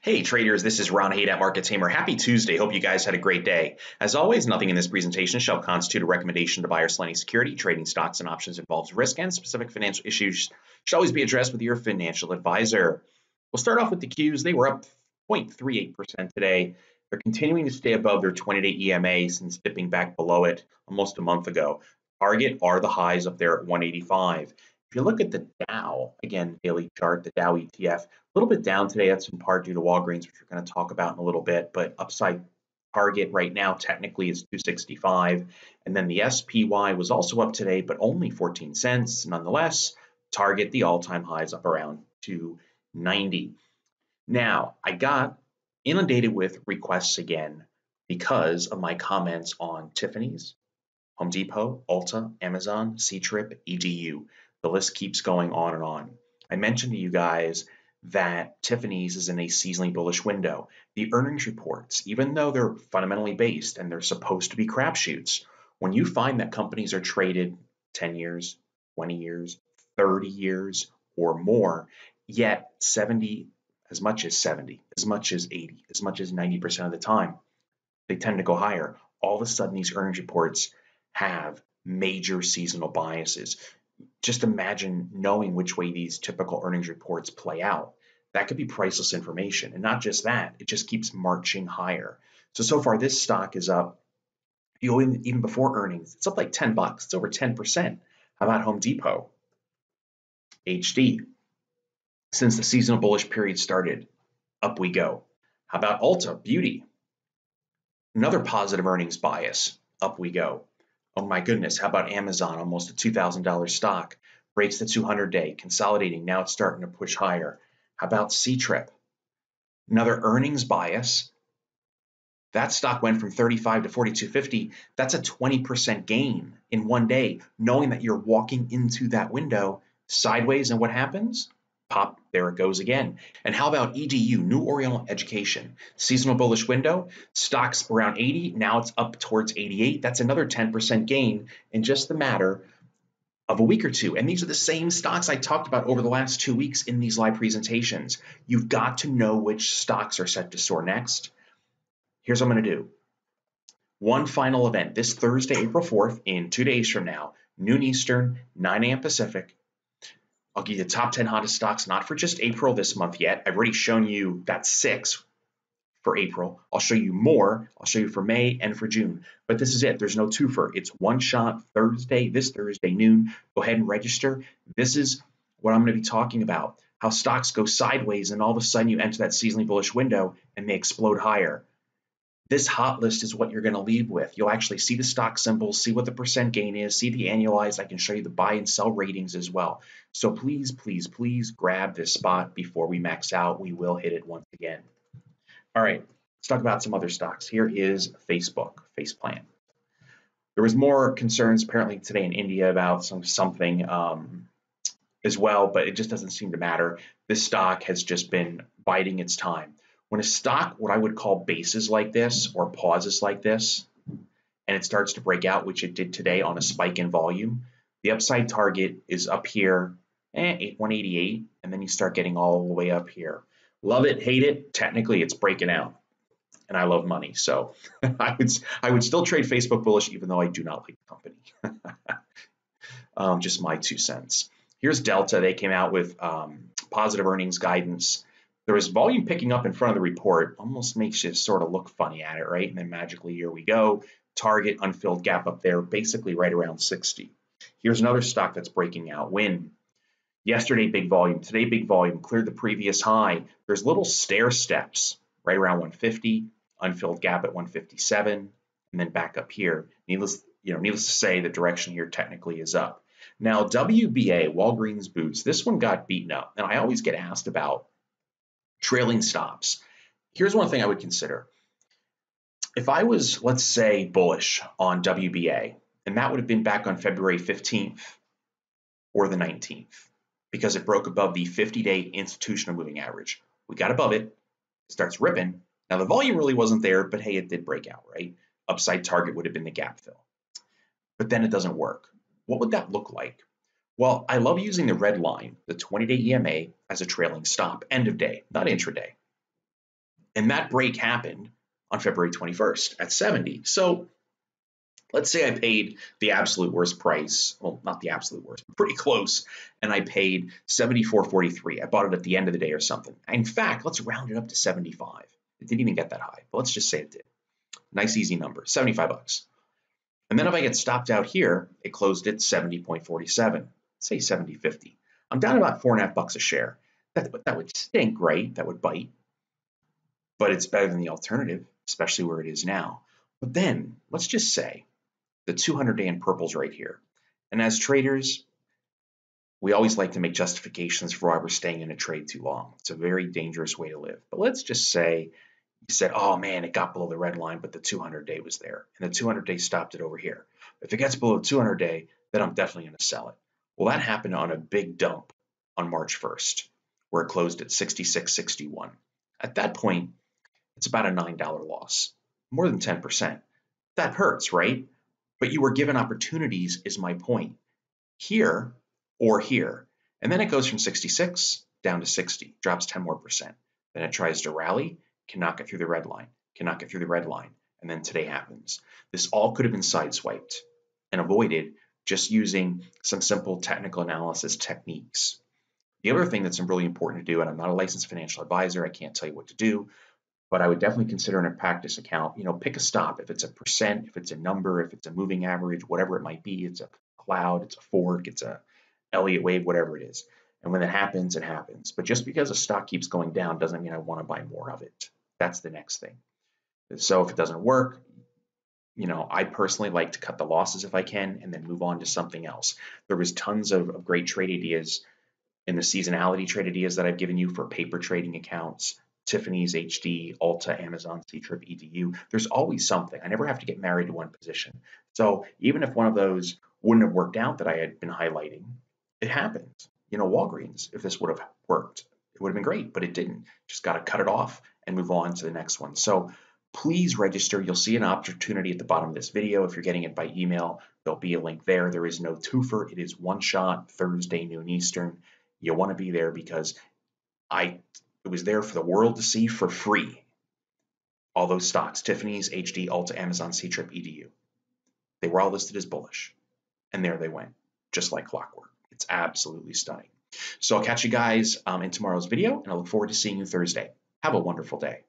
Hey traders, this is Ron Haidt at Market Tamer. Happy Tuesday. Hope you guys had a great day. As always, nothing in this presentation shall constitute a recommendation to buy or sell any security. Trading stocks and options involves risk, and specific financial issues should always be addressed with your financial advisor. We'll start off with the Qs. They were up 0.38% today. They're continuing to stay above their 20-day EMA since dipping back below it almost a month ago. Target are the highs up there at 185. If you look at the DAL, again, daily chart, the Dow ETF, a little bit down today. That's in part due to Walgreens, which we're going to talk about in a little bit, but upside target right now technically is 265. And then the SPY was also up today, but only 14 cents. Nonetheless, target the all-time highs up around 290. Now, I got inundated with requests again because of my comments on Tiffany's, Home Depot, ULTA, Amazon, CTRP, EDU. The list keeps going on and on. I mentioned to you guys that Tiffany's is in a seasonally bullish window. The earnings reports, even though they're fundamentally based and they're supposed to be crapshoots, when you find that companies are traded 10 years, 20 years, 30 years or more, yet 70, as much as 70, as much as 80, as much as 90% of the time, they tend to go higher. All of a sudden, these earnings reports have major seasonal biases. Just imagine knowing which way these typical earnings reports play out. That could be priceless information. And not just that, it just keeps marching higher. So far, this stock is up, even before earnings, it's up like 10 bucks. It's over 10%. How about Home Depot? HD. Since the seasonal bullish period started, up we go. How about ULTA? Beauty. Another positive earnings bias. Up we go. Oh my goodness, how about Amazon? Almost a $2,000 stock. Breaks the 200-day, consolidating. Now it's starting to push higher. How about CTRP? Another earnings bias. That stock went from 35 to 42.50. That's a 20% gain in one day, knowing that you're walking into that window sideways, and what happens? Pop, there it goes again. And how about EDU, New Oriental Education? Seasonal bullish window, stocks around 80, now it's up towards 88. That's another 10% gain in just the matter of a week or two. And these are the same stocks I talked about over the last 2 weeks in these live presentations. You've got to know which stocks are set to soar next. Here's what I'm going to do. One final event this Thursday, April 4th, in 2 days from now, noon Eastern, 9 a.m. Pacific. I'll give you the top 10 hottest stocks, not for just April this month yet. I've already shown you that 6 for April. I'll show you more. I'll show you for May and for June. But this is it. There's no twofer. It's one shot Thursday, this Thursday noon. Go ahead and register. This is what I'm going to be talking about, how stocks go sideways and all of a sudden you enter that seasonally bullish window and they explode higher. This hot list is what you're going to leave with. You'll actually see the stock symbols, see what the percent gain is, see the annualized. I can show you the buy and sell ratings as well. So please, please, please grab this spot before we max out. We will hit it once again. All right, let's talk about some other stocks. Here is Facebook, Faceplant. There was more concerns apparently today in India about something as well, but it just doesn't seem to matter. This stock has just been biding its time. When a stock, what I would call bases like this or pauses like this, and it starts to break out, which it did today on a spike in volume, the upside target is up here, 188, and then you start getting all the way up here. Love it, hate it, technically it's breaking out, and I love money, so I would still trade Facebook bullish even though I do not like the company. Just my 2 cents. Here's Delta. They came out with positive earnings guidance. There was volume picking up in front of the report, almost makes you sort of look funny at it, right? And then magically, here we go. Target unfilled gap up there, basically right around 60. Here's another stock that's breaking out, WYNN. Yesterday, big volume. Today, big volume. Cleared the previous high. There's little stair steps right around 150, unfilled gap at 157, and then back up here. Needless to say, the direction here technically is up. Now, WBA, Walgreens Boots, this one got beaten up. And I always get asked about trailing stops. Here's one thing I would consider. If I was, let's say, bullish on WBA, and that would have been back on February 15th or the 19th, because it broke above the 50-day institutional moving average. We got above it, it starts ripping. Now, the volume really wasn't there, but hey, it did break out, right? Upside target would have been the gap fill. But then it doesn't work. What would that look like? Well, I love using the red line, the 20-day EMA, as a trailing stop, end of day, not intraday. And that break happened on February 21st at 70. So let's say I paid the absolute worst price. Well, not the absolute worst, but pretty close. And I paid $74.43. I bought it at the end of the day or something. In fact, let's round it up to 75. It didn't even get that high, but let's just say it did. Nice, easy number, 75 bucks. And then if I get stopped out here, it closed at 70.47, say 70.50. I'm down about 4.5 bucks a share. That would stink, right? That would bite. But it's better than the alternative, especially where it is now. But then let's just say the 200-day in purple's right here. And as traders, we always like to make justifications for why we're staying in a trade too long. It's a very dangerous way to live. But let's just say you said, oh man, it got below the red line, but the 200-day was there. And the 200-day stopped it over here. If it gets below the 200-day, then I'm definitely going to sell it. Well, that happened on a big dump on March 1st, where it closed at 66.61. At that point, it's about a $9 loss, more than 10%. That hurts, right? But you were given opportunities, is my point. Here or here. And then it goes from 66 down to 60, drops 10 more percent. Then it tries to rally, cannot get through the red line, cannot get through the red line. And then today happens. This all could have been sideswiped and avoided just using some simple technical analysis techniques. The other thing that's really important to do, and I'm not a licensed financial advisor, I can't tell you what to do, but I would definitely consider in a practice account, pick a stop. If it's a percent, if it's a number, if it's a moving average, whatever it might be, it's a cloud, it's a fork, it's a Elliott wave, whatever it is. And when it happens, it happens. But just because a stock keeps going down doesn't mean I want to buy more of it. That's the next thing. So if it doesn't work, I personally like to cut the losses if I can and then move on to something else. There was tons of great trade ideas in the seasonality trade ideas that I've given you for paper trading accounts, Tiffany's HD, ULTA, Amazon, CTRP EDU. There's always something. I never have to get married to one position. So even if one of those wouldn't have worked out that I had been highlighting, it happens. Walgreens, if this would have worked, it would have been great, but it didn't. Just got to cut it off and move on to the next one. So please register. You'll see an opportunity at the bottom of this video. If you're getting it by email, there'll be a link there. There is no twofer. It is one shot, Thursday, noon Eastern. You want to be there because it was there for the world to see for free. All those stocks, Tiffany's, HD, ULTA, Amazon, CTRP, EDU. They were all listed as bullish. And there they went, just like clockwork. It's absolutely stunning. So I'll catch you guys in tomorrow's video, and I look forward to seeing you Thursday. Have a wonderful day.